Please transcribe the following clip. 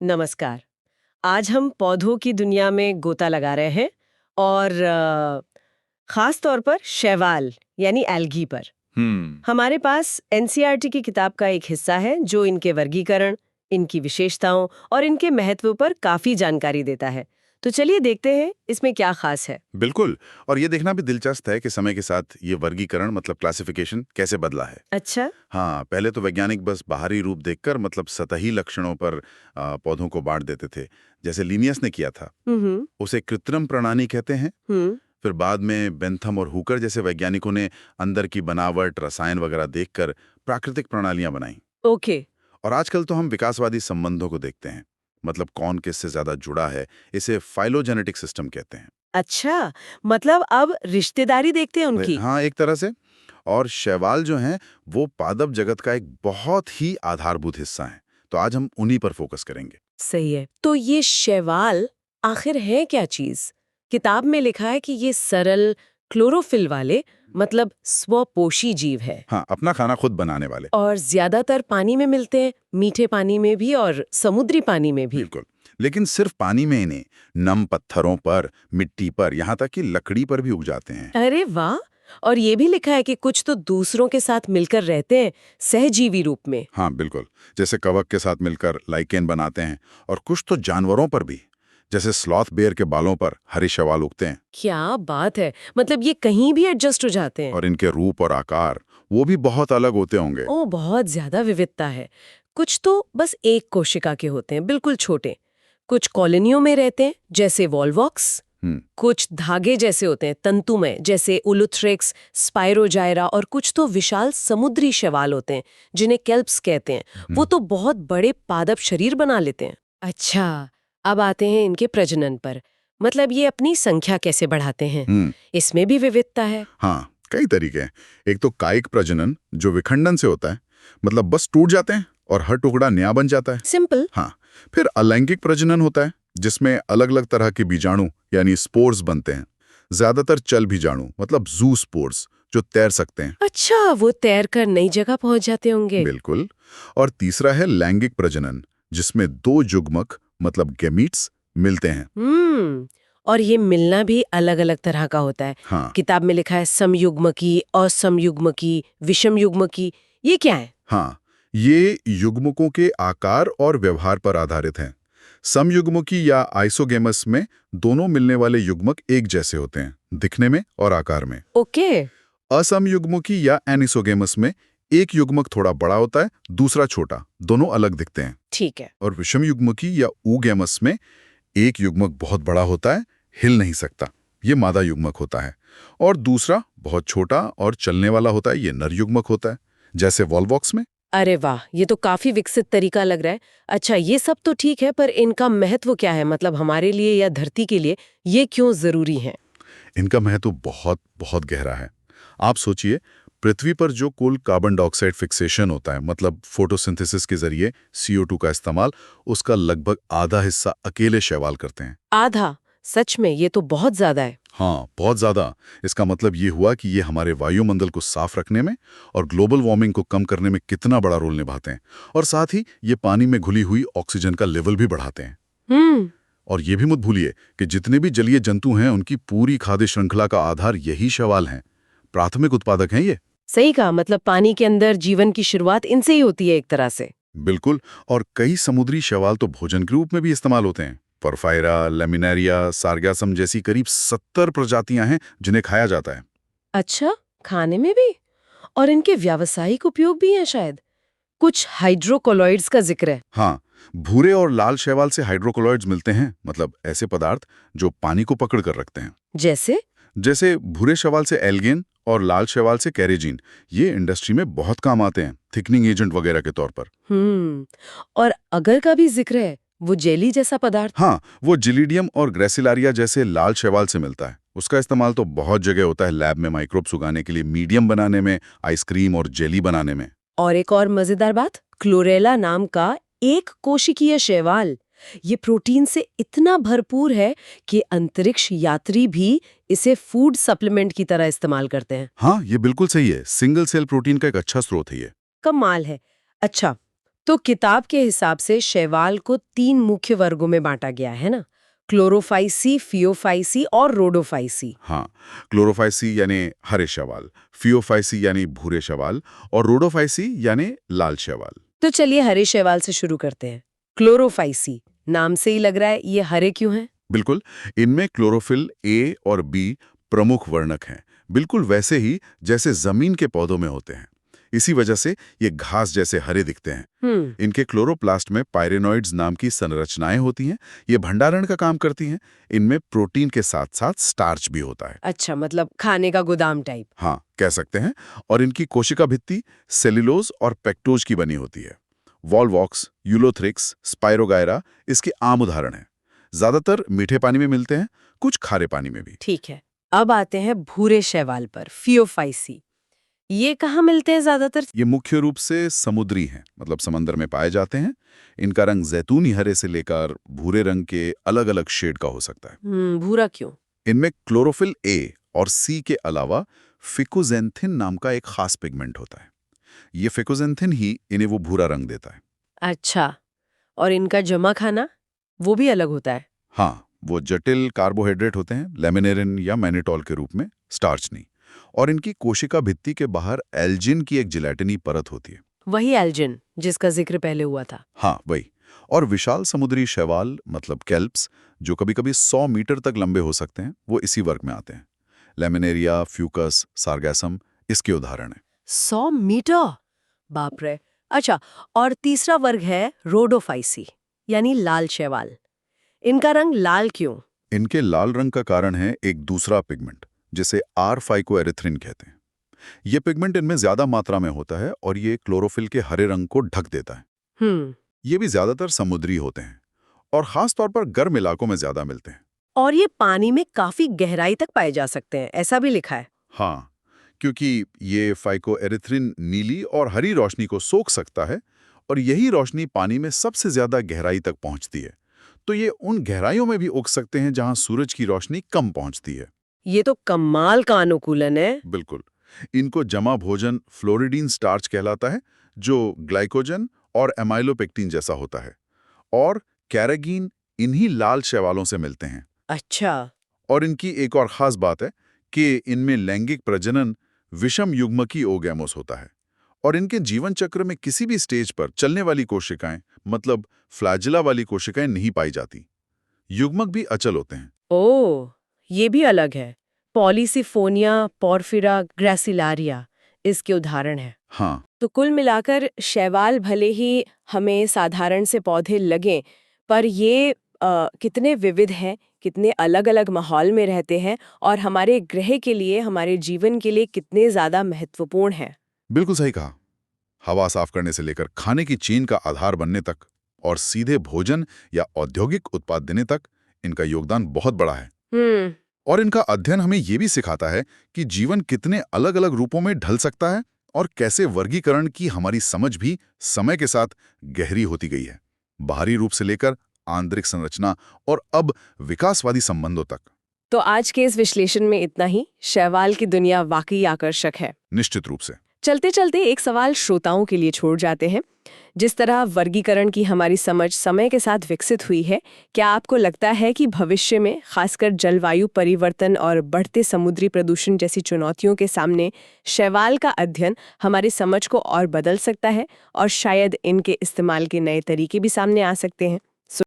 नमस्कार। आज हम पौधों की दुनिया में गोता लगा रहे हैं और खास तौर पर शैवाल यानी एल्गी पर। हम्म। हमारे पास एनसीईआरटी की किताब का एक हिस्सा है जो इनके वर्गीकरण, इनकी विशेषताओं और इनके महत्व पर काफी जानकारी देता है। तो चलिए देखते हैं इसमें क्या खास है। बिल्कुल। और ये देखना भी दिलचस्प है कि समय के साथ ये वर्गीकरण मतलब क्लासिफिकेशन कैसे बदला है। अच्छा। हाँ, पहले तो वैज्ञानिक बस बाहरी रूप देखकर मतलब सतही लक्षणों पर पौधों को बांट देते थे, जैसे लिनियस ने किया था। हम्म। उसे कृत्रिम प्रणाली कहते हैं। हम्म। फिर बाद में बेंथम और हुकर जैसे वैज्ञानिकों ने अंदर की बनावट, रसायन वगैरह देखकर प्राकृतिक प्रणालियां बनाई। ओके। और आजकल तो हम विकासवादी संबंधों को देखते हैं, मतलब कौन किससे ज्यादा जुड़ा है। इसे फाइलोजेनेटिक सिस्टम कहते हैं। अच्छा, मतलब अब रिश्तेदारी देखते हैं उनकी। हाँ, एक तरह से। और शैवाल जो हैं, वो पादप जगत का एक बहुत ही आधारभूत हिस्सा है। तो आज हम उन्हीं पर फोकस करेंगे। सही है। तो ये शैवाल आखिर है क्या चीज? किताब में लिखा है कि ये सरल क्लोरोफिल वाले मतलब स्वपोषी जीव है हाँ, अपना खाना खुद बनाने वाले। और ज्यादातर पानी में मिलते हैं, मीठे पानी में भी और समुद्री पानी में भी। बिल्कुल। लेकिन सिर्फ पानी में ही नहीं, नम पत्थरों पर, मिट्टी पर, यहाँ तक कि लकड़ी पर भी उग जाते हैं। अरे वाह। और ये भी लिखा है कि कुछ तो दूसरों के साथ मिलकर रहते हैं, सहजीवी रूप में। हाँ, बिल्कुल। जैसे कवक के साथ मिलकर लाइकेन बनाते हैं। और कुछ तो जानवरों पर भी, जैसे स्लॉथ बेयर के बालों पर हरे शैवाल उगते हैं। क्या बात है, मतलब ये कहीं भी एडजस्ट हो जाते हैं। और इनके रूप और आकार वो भी बहुत अलग होते होंगे। ओ, बहुत ज्यादा विविधता है। कुछ तो बस एक कोशिका के होते हैं, बिल्कुल छोटे। कुछ कॉलोनियों में रहते हैं जैसे वॉल्वॉक्स। हम्म। कुछ धागे जैसे होते हैं तंतुमय जैसे उलुथ्रेक्स, स्पाइरोजाइरा। और कुछ तो विशाल समुद्री शैवाल होते हैं जिन्हें केल्प्स कहते हैं। वो तो बहुत बड़े पादप शरीर बना लेते हैं। अच्छा, अब आते हैं इनके प्रजनन पर। मतलब ये अपनी संख्या कैसे बढ़ाते हैं, हम्म। इसमें भी विविधता है। हाँ, कई तरीके हैं। एक तो कायिक प्रजनन, जो विखंडन से होता है, मतलब बस टूट जाते हैं और हर टुकड़ा नया बन जाता है। सिंपल। हाँ। फिर अलैंगिक प्रजनन होता है, जिसमें अलग अलग तरह के बीजाणु यानी स्पोर्स बनते हैं। ज्यादातर चल बीजाणु मतलब जू स्पोर्स, जो तैर सकते हैं। अच्छा, वो तैर कर नई जगह पहुंच जाते होंगे। बिल्कुल। और तीसरा है लैंगिक प्रजनन, जिसमें दो युग्मक मतलब गैमीट्स मिलते हैं। और ये मिलना भी अलग अलग तरह का होता है। हाँ। किताब में लिखा है समयुग्मकी, असमयुग्मकी, विषमयुग्मकी। ये क्या है? हाँ, ये युग्मकों के आकार और व्यवहार पर आधारित हैं। समयुग्मकी या आइसोगेमस में दोनों मिलने वाले युग्मक एक जैसे होते हैं, दिखने में और आकार में। ओके। असमयुग्मकी या एनिसोगेमस में एक युग्मक थोड़ा बड़ा होता है, दूसरा छोटा, दोनों अलग दिखते हैं। ठीक है। और विषमयुग्मकी या ऊगेमस में एक युग्मक बहुत बड़ा होता है, हिल नहीं सकता, ये मादा युग्मक होता है। और दूसरा बहुत छोटा और चलने वाला होता है, ये नर युग्मक होता है, जैसे वॉल्वॉक्स में। अरे वाह, ये तो काफी विकसित तरीका लग रहा है। अच्छा, ये सब तो ठीक है, पर इनका महत्व क्या है? मतलब हमारे लिए या धरती के लिए ये क्यों जरूरी है? इनका महत्व बहुत बहुत गहरा है। आप सोचिए, पृथ्वी पर जो कुल कार्बन डाइऑक्साइड फिक्सेशन होता है, मतलब फोटोसिंथेसिस के जरिए CO2 का इस्तेमाल, उसका लगभग आधा हिस्सा अकेले शैवाल करते हैं। आधा? सच में ये तो बहुत ज्यादा है। हाँ, बहुत ज्यादा। इसका मतलब ये हुआ कि ये हमारे वायुमंडल को साफ रखने में और ग्लोबल वार्मिंग को कम करने में कितना बड़ा रोल निभाते हैं। और साथ ही ये पानी में घुली हुई ऑक्सीजन का लेवल भी बढ़ाते हैं। हम्म। और ये भी मत भूलिए कि जितने भी जलीय जंतु हैं, उनकी पूरी खाद्य श्रृंखला का आधार यही शैवाल हैं। प्राथमिक उत्पादक हैं ये। सही कहा, मतलब पानी के अंदर जीवन की शुरुआत इनसे ही होती है एक तरह से। बिल्कुल। और कई समुद्री शैवाल तो भोजन के रूप में भी इस्तेमाल होते हैं। परफायरा, लेमिनेरिया, सार्गासम जैसी करीब 70 प्रजातियां हैं जिन्हें खाया जाता है। अच्छा, खाने में भी? और इनके व्यावसायिक उपयोग भी हैं शायद। कुछ हाइड्रोकोलॉइड्स का जिक्र है। हाँ, भूरे और लाल शैवाल से हाइड्रोकोलॉइड्स मिलते हैं, मतलब ऐसे पदार्थ जो पानी को पकड़ कर रखते हैं। जैसे? जैसे भूरे शैवाल से एल्गेन और लाल शैवाल से कैरेजीन। ये इंडस्ट्री में बहुत काम आते हैं, थिकनिंग एजेंट वगैरह के तौर पर। और अगर का भी जिक्र है, वो जेली जैसा पदार्थ। हाँ, वो जिलीडियम और ग्रेसिलारिया जैसे लाल शैवाल से मिलता है। उसका इस्तेमाल तो बहुत जगह होता है, लैब में माइक्रोब्स उगाने के लिए, मीडियम बनाने में, आइसक्रीम और जेली बनाने में। और एक और मजेदार बात, क्लोरेला नाम का एक कोशिकीय शैवाल, ये प्रोटीन से इतना भरपूर है कि अंतरिक्ष यात्री भी इसे फूड सप्लीमेंट की तरह इस्तेमाल करते हैं। हाँ, ये बिल्कुल सही है। सिंगल सेल प्रोटीन का एक अच्छा स्रोत है ये। कमाल है। अच्छा, तो किताब के हिसाब से शैवाल को 3 मुख्य वर्गों में बांटा गया है ना, क्लोरोफाइसी, फियोफाइसी और रोडोफाइसी। हाँ, क्लोरोफाइसी यानी हरे शैवाल, फियोफाइसी यानी भूरे शैवाल और रोडोफाइसी यानी लाल शैवाल। तो चलिए हरे शैवाल से शुरू करते हैं। क्लोरोफाइसी, नाम से ही लग रहा है ये हरे क्यों हैं? बिल्कुल, इनमें क्लोरोफिल ए और बी प्रमुख वर्णक हैं, बिल्कुल वैसे ही जैसे जमीन के पौधों में होते हैं। इसी वजह से ये घास जैसे हरे दिखते हैं। इनके क्लोरोप्लास्ट में पायरेनॉइड्स नाम की संरचनाएं होती हैं। ये भंडारण का काम करती हैं। इनमें प्रोटीन के साथ साथ स्टार्च भी होता है। अच्छा, मतलब खाने का गोदाम टाइप। हाँ, कह सकते हैं। और इनकी कोशिका भित्ति सेल्यूलोज और पेक्टोज की बनी होती है। वॉलवॉक्स, यूलोथ्रिक्स, स्पाइरोगायरा इसके आम उदाहरण हैं। ज्यादातर मीठे पानी में मिलते हैं, कुछ खारे पानी में भी। ठीक है, अब आते हैं भूरे शैवाल पर, फियोफाइसी। ये कहाँ मिलते हैं ज्यादातर? ये मुख्य रूप से समुद्री हैं, मतलब समंदर में पाए जाते हैं। इनका रंग जैतूनी हरे से लेकर भूरे रंग के अलग-अलग शेड का हो सकता है। भूरा क्यों? इनमें क्लोरोफिल ए और सी के अलावा फिकोजेंथिन नाम का एक खास पिगमेंट होता है। ये फिकोजेंथिन ही इन्हें वो भूरा रंग देता है। अच्छा, और इनका जमा खाना वो भी अलग होता है? हाँ, वो जटिल कार्बोहाइड्रेट होते हैं, लेमिनेरिन या मैनिटॉल के रूप में, स्टार्च नहीं। और इनकी कोशिका भित्ति के बाहर एल्जिन की एक जिलेटिनी परत होती है। वही एल्जिन जिसका जिक्र पहले हुआ था। हाँ, वही। और विशाल समुद्री शैवाल मतलब केल्प्स, जो कभी-कभी 100 मीटर तक लंबे हो सकते हैं, वो इसी वर्ग में आते हैं। लेमिनेरिया, फ्यूकस, सार्गैसम इसके उदाहरण हैं। 100 मीटर? बाप रे। अच्छा, और तीसरा वर्ग है रोडोफाइसी, यानी लाल शैवाल। इनका रंग लाल क्यों? इनके लाल रंग का कारण है एक दूसरा पिगमेंट, जिसे R-फाइकोएरिथ्रिन कहते हैं। ये पिगमेंट इनमें ज्यादा मात्रा में होता है और ये क्लोरोफिल के हरे रंग को ढक देता है। ये भी ज्यादातर समुद्री होते हैं और खास तौर पर गर्म इलाकों में ज्यादा मिलते हैं। और ये पानी में काफी गहराई तक पाए जा सकते हैं, ऐसा भी लिखा है। हाँ, क्योंकि ये फाइकोएरिथ्रिन नीली और हरी रोशनी को सोख सकता है और यही रोशनी पानी में सबसे ज्यादा गहराई तक पहुंचती है। तो ये उन गहराइयों में भी उग सकते हैं जहां सूरज की रोशनी कम पहुंचती है। ये तो कमाल का अनुकूलन है। बिल्कुल। इनको जमा भोजन फ्लोरिडीन स्टार्च कहलाता है, जो ग्लाइकोजन और एमाइलोपेक्टिन जैसा होता है। और कैरागीन इन्हीं लाल शैवालों से मिलते हैं। अच्छा। और इनकी एक और खास बात है कि इनमें लैंगिक प्रजनन विषम युग्मकी ओगैमोस होता है और इनके जीवन चक्र में किसी भी स्टेज पर चलने वाली कोशिकाएं, मतलब फ्लैजिला वाली कोशिकाएं नहीं पाई जाती। युग्मक भी अचल होते हैं। ओह, ये भी अलग है। पॉलीसिफोनिया, पोर्फिरा, ग्रेसिलारिया इसके उदाहरण हैं। हाँ, तो कुल मिलाकर शैवाल भले ही हमें साधारण से पौधे लगें, पर ये कितने विविध हैं, कितने अलग-अलग माहौल में रहते हैं और हमारे ग्रह के लिए, हमारे जीवन के लिए कितने ज़्यादा महत्वपूर्ण हैं। बिल्कुल सही कहा। हवा साफ करने से लेकर खाने की चेन का आधार बनने तक और सीधे भोजन या औद्योगिक उत्पाद देने तक इनका योगदान बहुत बड़ा है। और इनका अध्ययन हमें ये भी सिखाता है कि जीवन कितने अलग-अलग रूपों में ढल सकता है और कैसे वर्गीकरण की हमारी समझ भी समय के साथ गहरी होती गई है, बाहरी रूप से लेकर आंतरिक संरचना और अब विकासवादी संबंधों तक। तो आज के इस विश्लेषण में इतना ही। शैवाल की दुनिया वाकई आकर्षक है। निश्चित रूप से। चलते चलते एक सवाल श्रोताओं के लिए छोड़ जाते हैं। जिस तरह वर्गीकरण की हमारी समझ समय के साथ विकसित हुई है, क्या आपको लगता है कि भविष्य में खासकर जलवायु परिवर्तन और बढ़ते समुद्री प्रदूषण जैसी चुनौतियों के सामने शैवाल का अध्ययन हमारी समझ को और बदल सकता है और शायद इनके इस्तेमाल के नए तरीके भी सामने आ सकते हैं?